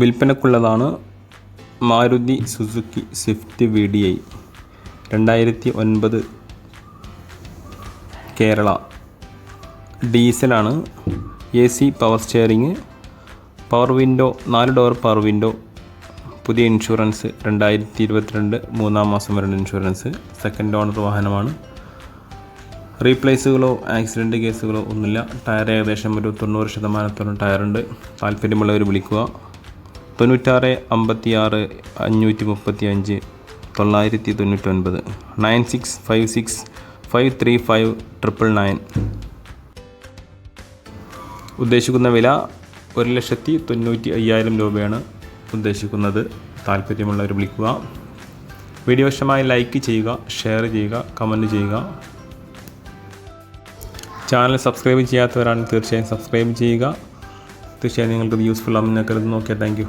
വിൽപ്പനക്കുള്ളതാണ് Maruti Suzuki Swift VDI 2009 Kerala. ഡീസലാണ്. AC power steering, power window, 4 door power window. പുതിയ insurance 2022 3-ാം മാസം വരെ ഇൻഷുറൻസ്. സെക്കൻഡ് ഓണർ വാഹനമാണ്. റീപ്ലേസുകളോ ആക്സിഡൻറ്റ് കേസുകളോ ഒന്നുമില്ല. ടയർ ഏകദേശം ഒരു 90% ടയറുണ്ട്. താല്പര്യമുള്ളവർ വിളിക്കുക. 96 56 535 999 9656 535 999. ഉദ്ദേശിക്കുന്ന വില 1,95,000 രൂപയാണ് ഉദ്ദേശിക്കുന്നത്. താല്പര്യമുള്ളവർ വിളിക്കുക. വീഡിയോ ഇഷ്ടമായി ലൈക്ക് ചെയ്യുക, ഷെയർ ചെയ്യുക, കമൻറ്റ് ചെയ്യുക. ചാനൽ സബ്സ്ക്രൈബ് ചെയ്യാത്തവരാണെങ്കിൽ തീർച്ചയായും സബ്സ്ക്രൈബ് ചെയ്യുക. തീർച്ചയായും നിങ്ങൾക്ക് യൂസ്ഫുൾ ആണെന്ന് കരുതുന്നു. Okay, thank you.